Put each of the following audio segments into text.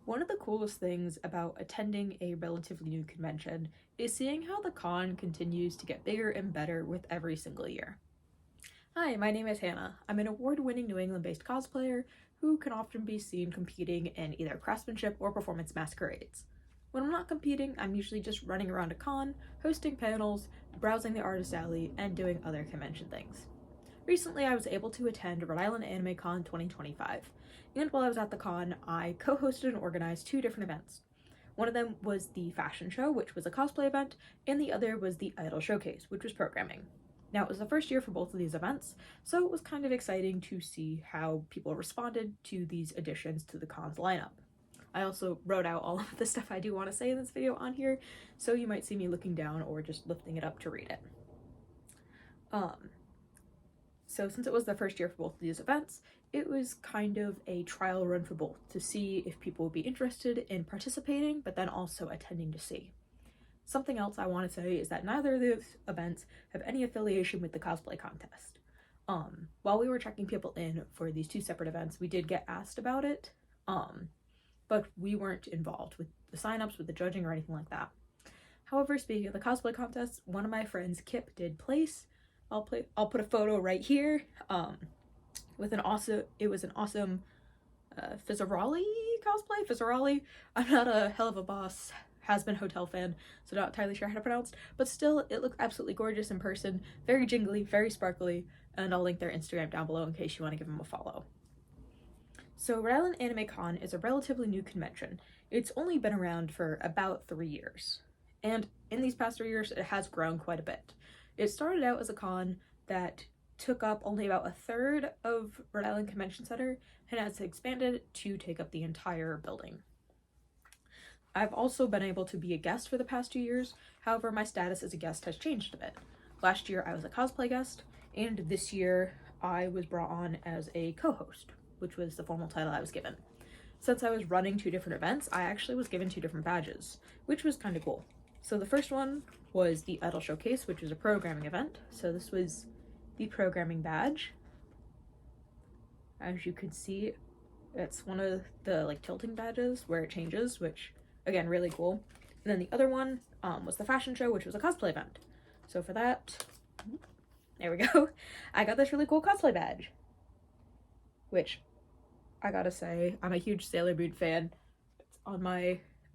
One of the coolest things about attending a relatively new convention is seeing how the con continues to get bigger and better with every single year. Hi, my name is Hannah. I'm an award-winning New England-based cosplayer who can often be seen competing in either craftsmanship or performance masquerades. When I'm not competing, I'm usually just running around a con, hosting panels, browsing the artist alley, and doing other convention things. Recently, I was able to attend Rhode Island Anime Con 2025, and while I was at the con, I co-hosted and organized two different events. One of them was the fashion show, which was a cosplay event, and the other was the idol showcase, which was programming. Now, it was the first year for both of these events, so it was kind of exciting to see how people responded to these additions to the con's lineup. I also wrote out all of the stuff I do want to say in this video on here, so you might see me looking down or just lifting it up to read it. So since it was the first year for both of these events, it was kind of a trial run for both to see if people would be interested in participating, but then also attending to see. Something else I want to say is that neither of these events have any affiliation with the cosplay contest. While we were checking people in for these two separate events, we did get asked about it, but we weren't involved with the signups, with the judging, or anything like that. However, speaking of the cosplay contest, one of my friends, Kip, did place. I'll put a photo right here. With an awesome, it was an awesome Fizzaroli cosplay. Fizzaroli. I'm not a Hell of a Boss has-been hotel fan, so not entirely sure how to pronounce, but still, it looked absolutely gorgeous in person. Very jingly, very sparkly, and I'll link their Instagram down below in case you want to give them a follow. So Rhode Island Anime Con is a relatively new convention. It's only been around for about 3 years, and in these past 3 years, it has grown quite a bit. It started out as a con that took up only about a third of Rhode Island Convention Center and has expanded to take up the entire building. I've also been able to be a guest for the past 2 years, however my status as a guest has changed a bit. Last year I was a cosplay guest, and this year I was brought on as a co-host, which was the formal title I was given. Since I was running 2 different events, I actually was given 2 different badges, which was kind of cool. So the first one was the Idol Showcase, which was a programming event. So this was the programming badge. As you can see, it's one of the tilting badges where it changes, which again, really cool. And then the other one was the fashion show, which was a cosplay event. So for that, there we go. I got this really cool cosplay badge, which I gotta say, I'm a huge Sailor Moon fan. It's on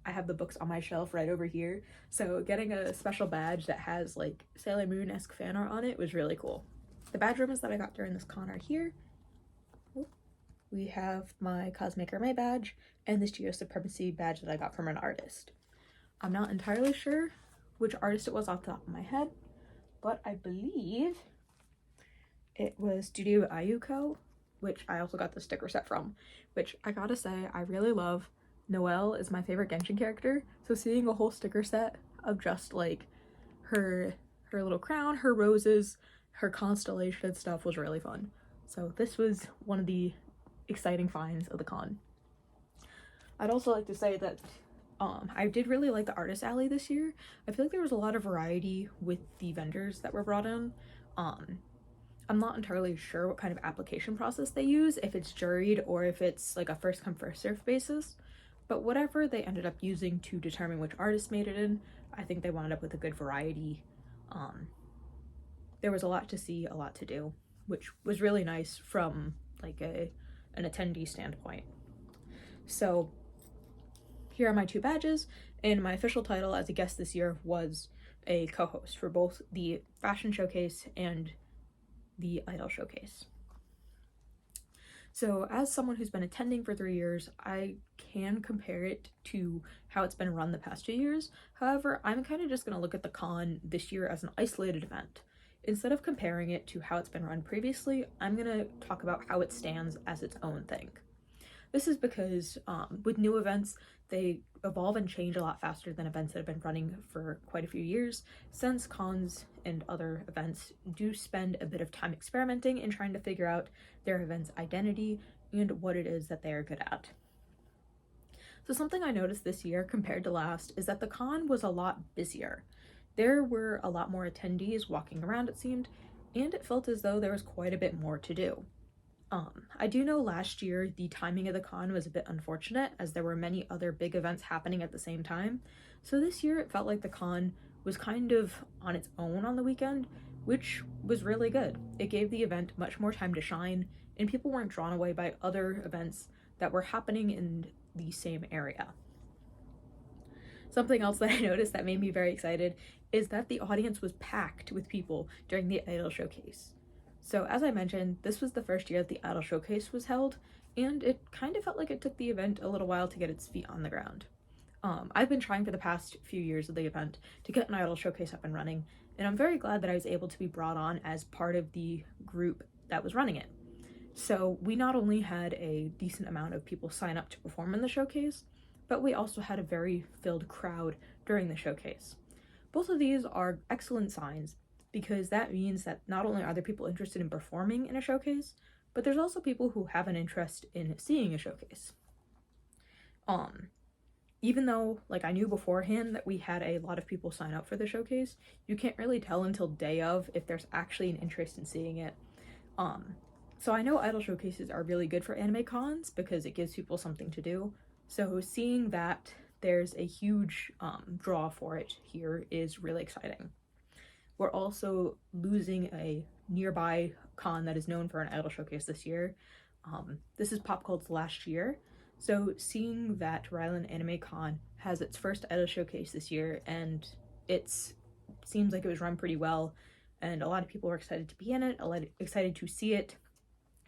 I have the books on my shelf right over here, so getting a special badge that has Sailor Moon-esque fan art on it was really cool. The badge ribbons that I got during this con are here. We have my Cosmaker May badge and this Geo Supremacy badge that I got from an artist. I'm not entirely sure which artist it was off the top of my head, but I believe it was Studio Ayuko, which I also got the sticker set from, which I gotta say I really love. Noelle is my favorite Genshin character, so seeing a whole sticker set of just her little crown, her roses, her constellation and stuff was really fun. So this was one of the exciting finds of the con. I'd also like to say that I did really like the artist alley this year. I feel like there was a lot of variety with the vendors that were brought in. I'm not entirely sure what kind of application process they use, if it's juried or if it's a first come first served basis. But whatever they ended up using to determine which artist made it in, I think they wound up with a good variety. There was a lot to see, a lot to do, which was really nice from an attendee standpoint. So here are my 2 badges, and my official title as a guest this year was a co-host for both the fashion showcase and the idol showcase. So as someone who's been attending for 3 years, I can compare it to how it's been run the past 2 years. However, I'm kind of just going to look at the con this year as an isolated event. Instead of comparing it to how it's been run previously, I'm going to talk about how it stands as its own thing. This is because with new events, they evolve and change a lot faster than events that have been running for quite a few years, since cons and other events do spend a bit of time experimenting and trying to figure out their event's identity and what it is that they are good at. So something I noticed this year compared to last is that the con was a lot busier. There were a lot more attendees walking around, it seemed, and it felt as though there was quite a bit more to do. I do know last year the timing of the con was a bit unfortunate as there were many other big events happening at the same time. So this year it felt like the con was kind of on its own on the weekend, which was really good. It gave the event much more time to shine, and people weren't drawn away by other events that were happening in the same area. Something else that I noticed that made me very excited is that the audience was packed with people during the Idol Showcase. So as I mentioned, this was the first year that the Idol Showcase was held, and it kind of felt like it took the event a little while to get its feet on the ground. I've been trying for the past few years of the event to get an Idol Showcase up and running, and I'm very glad that I was able to be brought on as part of the group that was running it. So we not only had a decent amount of people sign up to perform in the showcase, but we also had a very filled crowd during the showcase. Both of these are excellent signs because that means that not only are there people interested in performing in a showcase, but there's also people who have an interest in seeing a showcase. Even though, like, I knew beforehand that we had a lot of people sign up for the showcase, you can't really tell until day of if there's actually an interest in seeing it. So I know idol showcases are really good for anime cons because it gives people something to do. So seeing that there's a huge draw for it here is really exciting. We're also losing a nearby con that is known for an idol showcase this year. This is Pop Cult's last year. So seeing that Ryland Anime Con has its first idol showcase this year, and it seems like it was run pretty well, and a lot of people are excited to be in it, excited to see it.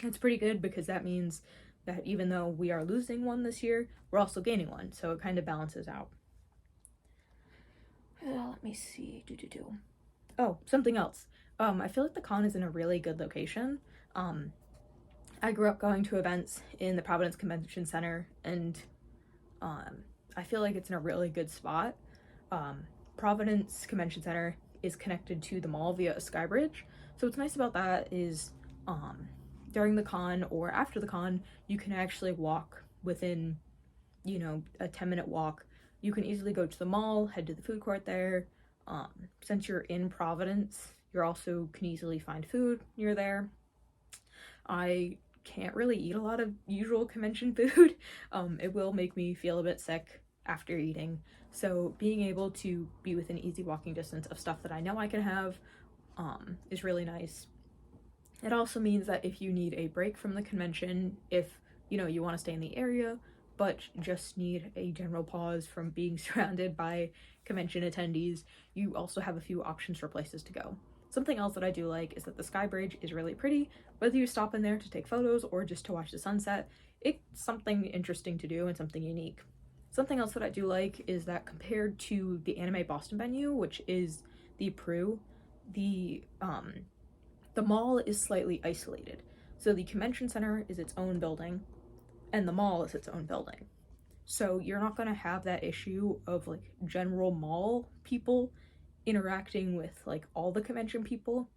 It's pretty good because that means that even though we are losing one this year, we're also gaining one, so it kind of balances out. Let me see. Oh, something else. I feel like the con is in a really good location. I grew up going to events in the Providence Convention Center, and I feel like it's in a really good spot. Providence Convention Center is connected to the mall via a sky bridge, so what's nice about that is during the con or after the con, you can actually walk within, a 10-minute walk. You can easily go to the mall, head to the food court there. Since you're in Providence, you also can easily find food near there. I can't really eat a lot of usual convention food. It will make me feel a bit sick after eating. So being able to be within easy walking distance of stuff that I know I can have is really nice. It also means that if you need a break from the convention, if you want to stay in the area, but just need a general pause from being surrounded by convention attendees, you also have a few options for places to go. Something else that I do like is that the sky bridge is really pretty. Whether you stop in there to take photos or just to watch the sunset, it's something interesting to do and something unique. Something else that I do like is that compared to the Anime Boston venue, which is the Pru, the mall is slightly isolated. So the convention center is its own building, and the mall is its own building. So you're not going to have that issue of like general mall people interacting with like all the convention people.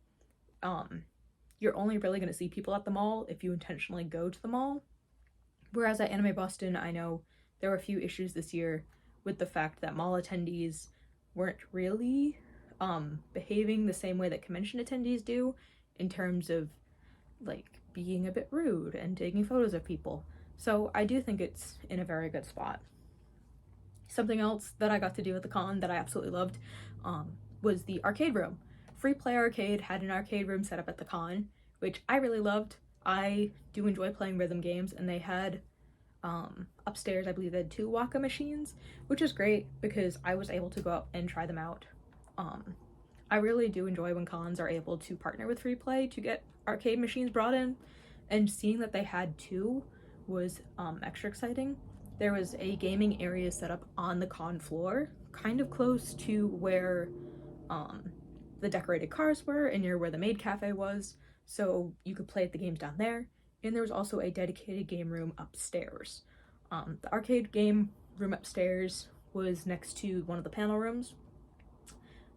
You're only really going to see people at the mall if you intentionally go to the mall. Whereas at Anime Boston, I know there were a few issues this year with the fact that mall attendees weren't really behaving the same way that convention attendees do in terms of like being a bit rude and taking photos of people. So I do think it's in a very good spot. Something else that I got to do at the con that I absolutely loved was the arcade room. Free Play Arcade had an arcade room set up at the con, which I really loved. I do enjoy playing rhythm games, and they had upstairs, I believe they had 2 Waka machines, which is great because I was able to go up and try them out. I really do enjoy when cons are able to partner with Free Play to get arcade machines brought in, and seeing that they had 2 was extra exciting. There was a gaming area set up on the con floor, kind of close to where the decorated cars were and near where the maid cafe was, so you could play at the games down there. And there was also a dedicated game room upstairs. The arcade game room upstairs was next to one of the panel rooms.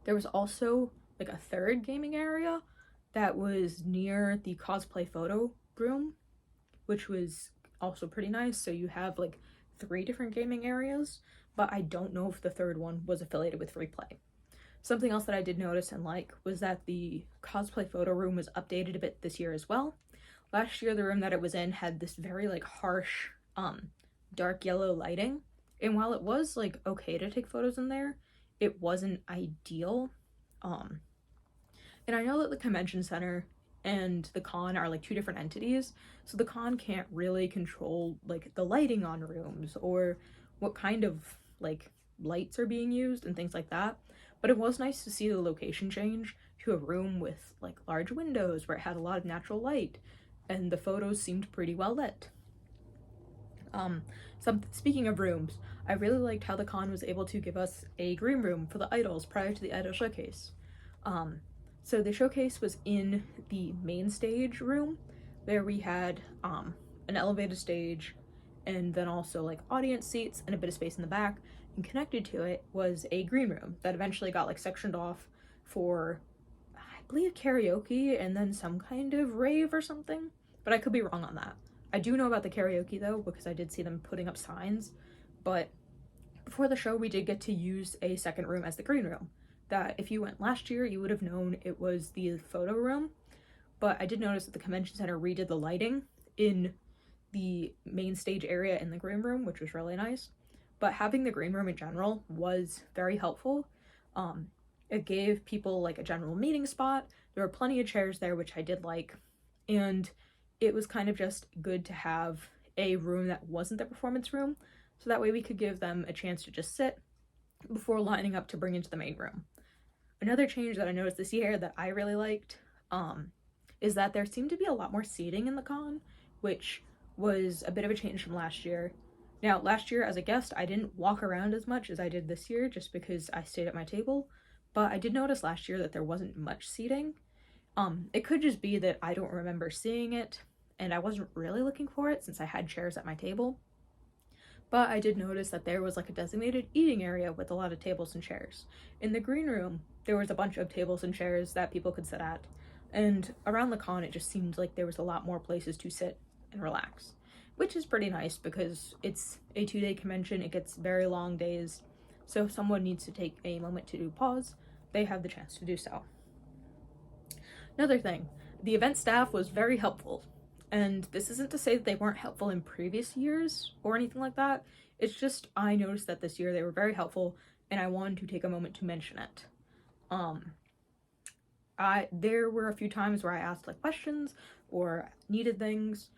There was also like a third gaming area that was near the cosplay photo room, which was also pretty nice. So you have like 3 different gaming areas, but I don't know if the third one was affiliated with Free Play. Something else that I did notice and like was that the cosplay photo room was updated a bit this year as well. Last year, the room that it was in had this very like harsh, dark yellow lighting. And while it was like okay to take photos in there, it wasn't ideal. Um, and I know that the convention center and the con are like two different entities, so the con can't really control like the lighting on rooms or what kind of like lights are being used and things like that. But it was nice to see the location change to a room with like large windows where it had a lot of natural light and the photos seemed pretty well lit. Speaking of rooms, I really liked how the con was able to give us a green room for the idols prior to the idol showcase. Um, so the showcase was in the main stage room, where we had an elevated stage, and then also like audience seats and a bit of space in the back. And connected to it was a green room that eventually got like sectioned off for, I believe, karaoke and then some kind of rave or something. But I could be wrong on that. I do know about the karaoke though, because I did see them putting up signs. But before the show, we did get to use a second room as the green room. That if you went last year, you would have known it was the photo room. But I did notice that the convention center redid the lighting in the main stage area in the green room, which was really nice. But having the green room in general was very helpful. It gave people like a general meeting spot. There were plenty of chairs there, which I did like. And it was kind of just good to have a room that wasn't the performance room, so that way we could give them a chance to just sit before lining up to bring into the main room. Another change that I noticed this year that I really liked is that there seemed to be a lot more seating in the con, which was a bit of a change from last year. Now, last year as a guest, I didn't walk around as much as I did this year just because I stayed at my table, but I did notice last year that there wasn't much seating. It could just be that I don't remember seeing it, and I wasn't really looking for it since I had chairs at my table. But I did notice that there was like a designated eating area with a lot of tables and chairs. In the green room, there was a bunch of tables and chairs that people could sit at. And around the con, it just seemed like there was a lot more places to sit and relax, which is pretty nice because it's a 2-day convention. It gets very long days. So if someone needs to take a moment to do pause, they have the chance to do so. Another thing, the event staff was very helpful. And this isn't to say that they weren't helpful in previous years or anything like that. It's just I noticed that this year they were very helpful and I wanted to take a moment to mention it. There were a few times where I asked like questions or needed things.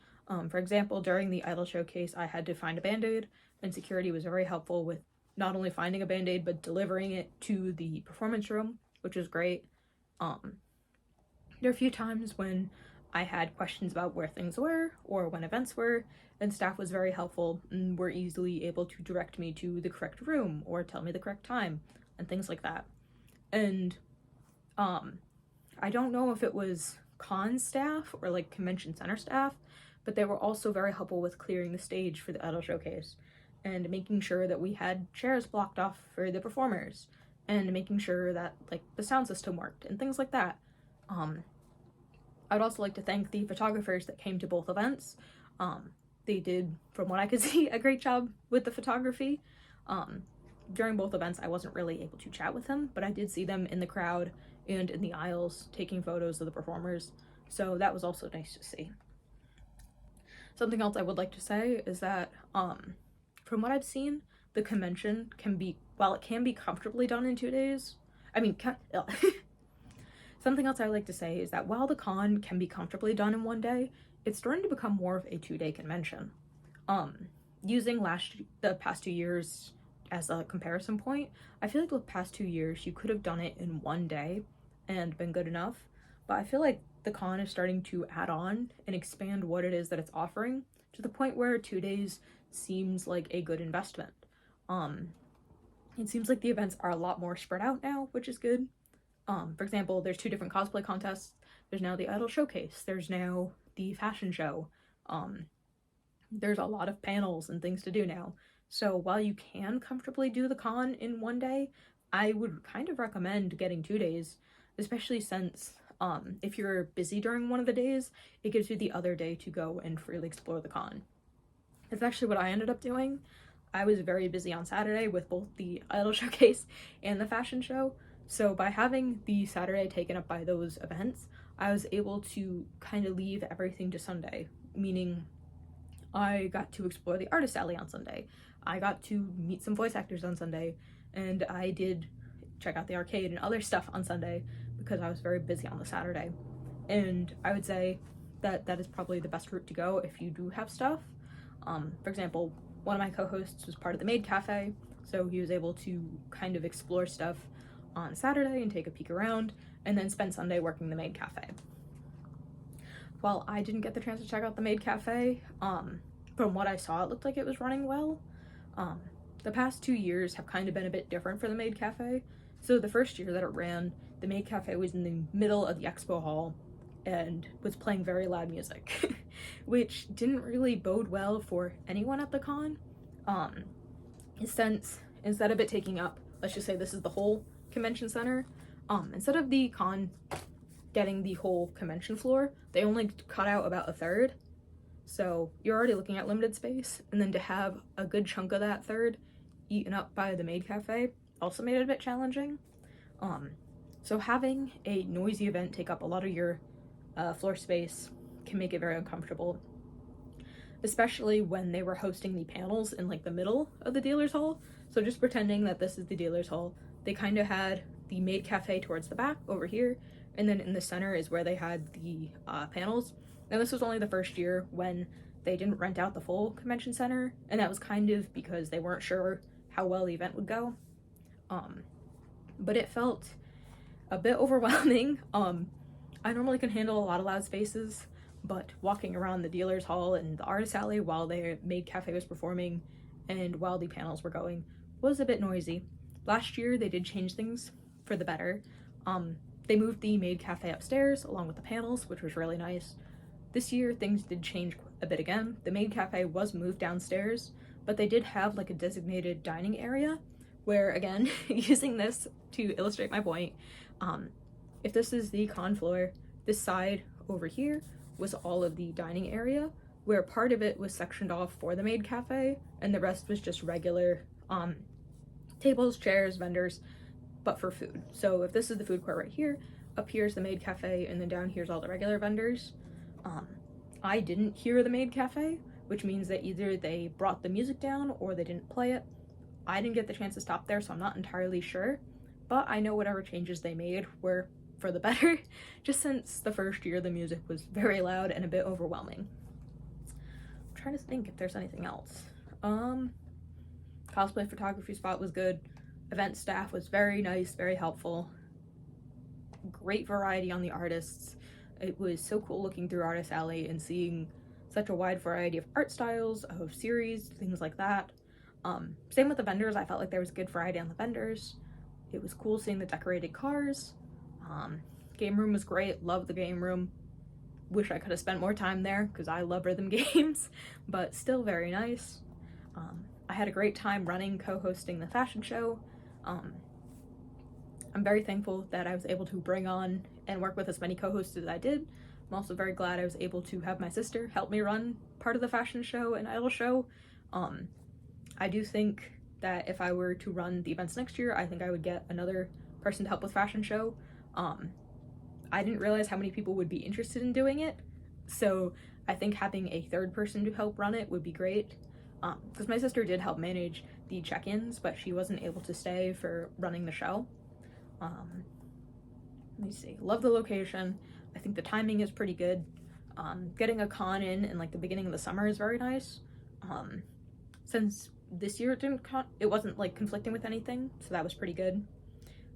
For example, during the idol showcase, I had to find a band-aid, and security was very helpful with not only finding a band-aid but delivering it to the performance room, which was great. There are a few times when I had questions about where things were or when events were, and staff was very helpful and were easily able to direct me to the correct room or tell me the correct time and things like that. And I don't know if it was con staff or like convention center staff, but they were also very helpful with clearing the stage for the idol showcase and making sure that we had chairs blocked off for the performers and making sure that like the sound system worked and things like that. I'd also like to thank the photographers that came to both events. They did, from what I could see, a great job with the photography. During both events, I wasn't really able to chat with them, but I did see them in the crowd and in the aisles taking photos of the performers, so that was also nice to see. Something else I would like to say is that, from what I've seen, the convention can be, while it can be comfortably done in 2 days, something else I would like to say is that while the con can be comfortably done in 1 day, it's starting to become more of a 2-day convention. Using the past 2 years as a comparison point, I feel like the past 2 years you could have done it in 1 day and been good enough, but I feel like the con is starting to add on and expand what it is that it's offering to the point where 2 days seems like a good investment. It seems like the events are a lot more spread out now, which is good. For example, there's 2 different cosplay contests. There's now the idol showcase. There's now the fashion show. There's a lot of panels and things to do now. So while you can comfortably do the con in 1 day, I would kind of recommend getting 2 days, especially since if you're busy during one of the days, it gives you the other day to go and freely explore the con. That's actually what I ended up doing. I was very busy on Saturday with both the idol showcase and the fashion show. So by having the Saturday taken up by those events, I was able to kind of leave everything to Sunday, meaning I got to explore the artist alley on Sunday. I got to meet some voice actors on Sunday, and I did check out the arcade and other stuff on Sunday because I was very busy on the Saturday. And I would say that that is probably the best route to go if you do have stuff. For example, one of my co-hosts was part of the Maid Cafe, so he was able to kind of explore stuff on Saturday and take a peek around, and then spend Sunday working the Maid Cafe. While I didn't get the chance to check out the Maid Cafe, from what I saw, it looked like it was running well. The past 2 years have kind of been a bit different for the Maid Cafe. So the first year that it ran, the Maid Cafe was in the middle of the expo hall and was playing very loud music, which didn't really bode well for anyone at the con. Since instead of it taking up, let's just say this is the whole convention center, instead of the con getting the whole convention floor, they only cut out about a third. So you're already looking at limited space, and then to have a good chunk of that third eaten up by the Maid Cafe also made it a bit challenging. So having a noisy event take up a lot of your floor space can make it very uncomfortable, especially when they were hosting the panels in like the middle of the dealer's hall. So just pretending that this is the dealer's hall, they kind of had the Maid Cafe towards the back over here, and then in the center is where they had the panels. And this was only the first year when they didn't rent out the full convention center, and that was kind of because they weren't sure how well the event would go. But it felt a bit overwhelming. I normally can handle a lot of loud spaces, but walking around the dealer's hall and the artist alley while the Maid Cafe was performing and while the panels were going was a bit noisy. Last year they did change things for the better. They moved the Maid Cafe upstairs along with the panels, which was really nice. This year things did change a bit again. The Maid Cafe was moved downstairs, but they did have like a designated dining area where, again, using this to illustrate my point, if this is the con floor, this side over here was all of the dining area, where part of it was sectioned off for the Maid Cafe and the rest was just regular tables, chairs, vendors, but for food. So if this is the food court right here, up here's the Maid Cafe, and then down here's all the regular vendors. I didn't hear the Maid Cafe, which means that either they brought the music down or they didn't play it. I didn't get the chance to stop there, so I'm not entirely sure, but I know whatever changes they made were for the better, just since the first year the music was very loud and a bit overwhelming. I'm trying to think if there's anything else. Cosplay photography spot was good. Event staff was very nice, very helpful. Great variety on the artists. It was so cool looking through Artist Alley and seeing such a wide variety of art styles, of series, things like that. Same with the vendors. I felt like there was good variety on the vendors. It was cool seeing the decorated cars. Game room was great. Loved the game room. Wish I could have spent more time there because I love rhythm games, but still very nice. I had a great time running, co-hosting the fashion show. I'm very thankful that I was able to bring on and work with as many co-hosts as I did. I'm also very glad I was able to have my sister help me run part of the fashion show and idol show. I do think that if I were to run the events next year, I think I would get another person to help with fashion show. I didn't realize how many people would be interested in doing it, so I think having a third person to help run it would be great. Because my sister did help manage the check-ins, but she wasn't able to stay for running the show. Let me see. Love the location. I think the timing is pretty good. Getting a con in like the beginning of the summer is very nice. Since this year it wasn't like conflicting with anything, so that was pretty good.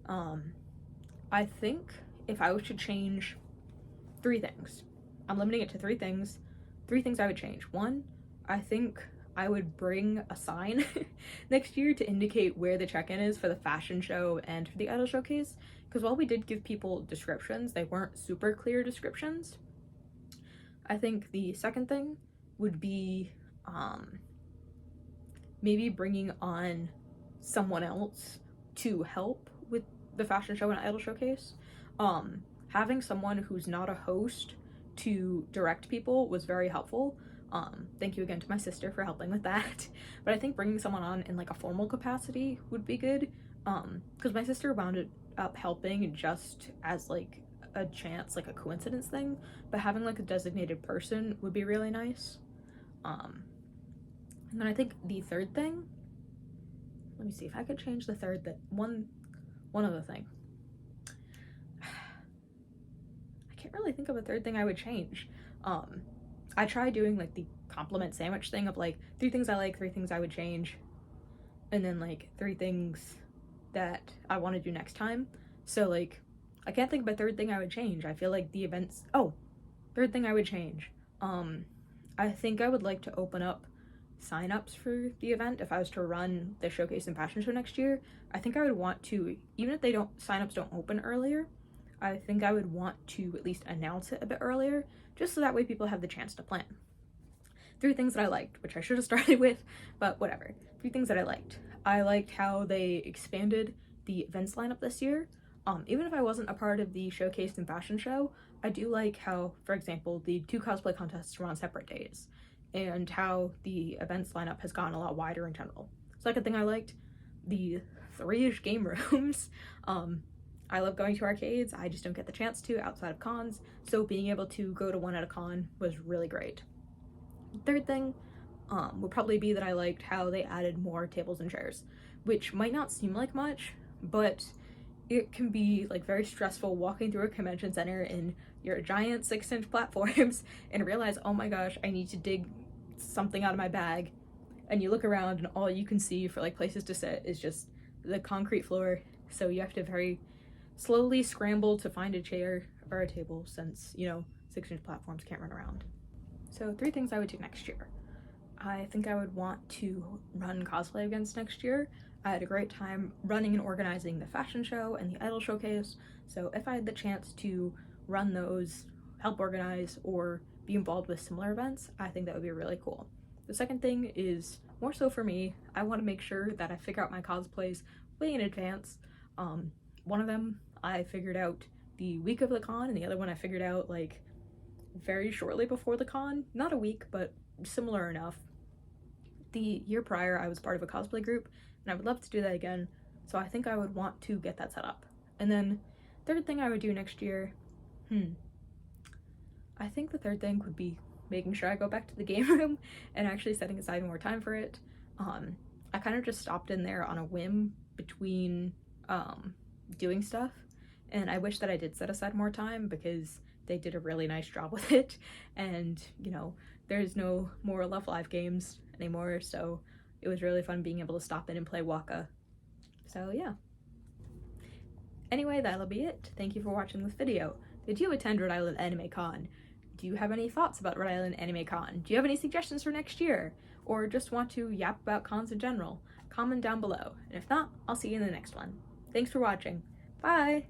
I think if I was to change 3 things, I'm limiting it to 3 things. 3 things I would change. 1, I think I would bring a sign next year to indicate where the check-in is for the fashion show and for the idol showcase, because while we did give people descriptions, they weren't super clear descriptions. I think the second thing would be maybe bringing on someone else to help with the fashion show and idol showcase. Having someone who's not a host to direct people was very helpful. Thank you again to my sister for helping with that. But I think bringing someone on in like a formal capacity would be good. Because my sister wound up helping just as like a chance, like a coincidence thing, but having like a designated person would be really nice. And then I think the third thing, let me see if I could change the third, that one other thing. I can't really think of a third thing I would change. I tried doing like the compliment sandwich thing of like 3 things I like, 3 things I would change, and then like 3 things that I want to do next time. So like I can't think of a third thing I would change. I feel like the events, third thing I would change. I think I would like to open up signups for the event if I was to run the showcase and fashion show next year. I think I would want to, even if signups don't open earlier, I think I would want to at least announce it a bit earlier, just so that way people have the chance to plan. 3 things that I liked, which I should have started with, but whatever. 3 things that I liked. I liked how they expanded the events lineup this year. Even if I wasn't a part of the showcase and fashion show, I do like how, for example, the 2 cosplay contests were on separate days, and how the events lineup has gotten a lot wider in general. Second thing I liked, the 3-ish game rooms. I love going to arcades, I just don't get the chance to outside of cons, so being able to go to one at a con was really great. Third thing would probably be that I liked how they added more tables and chairs, which might not seem like much, but it can be like very stressful walking through a convention center in your giant 6-inch platforms and realize, oh my gosh, I need to dig something out of my bag, and you look around and all you can see for like places to sit is just the concrete floor, so you have to very slowly scramble to find a chair or a table since, 6-inch platforms can't run around. So 3 things I would do next year. I think I would want to run cosplay events next year. I had a great time running and organizing the fashion show and the idol showcase, so if I had the chance to run those, help organize, or be involved with similar events, I think that would be really cool. The second thing is more so for me. I want to make sure that I figure out my cosplays way in advance. One of them I figured out the week of the con, and the other one I figured out like very shortly before the con. Not a week, but similar enough. The year prior, I was part of a cosplay group, and I would love to do that again, so I think I would want to get that set up. And then, third thing I would do next year, I think the third thing would be making sure I go back to the game room and actually setting aside more time for it. I kind of just stopped in there on a whim between doing stuff, and I wish that I did set aside more time because they did a really nice job with it, and there's no more Love Live games anymore, so it was really fun being able to stop in and play Waka. So yeah. Anyway, that'll be it. Thank you for watching this video. Did you attend Rhode Island Anime Con? Do you have any thoughts about Rhode Island Anime Con? Do you have any suggestions for next year? Or just want to yap about cons in general? Comment down below. And if not, I'll see you in the next one. Thanks for watching. Bye!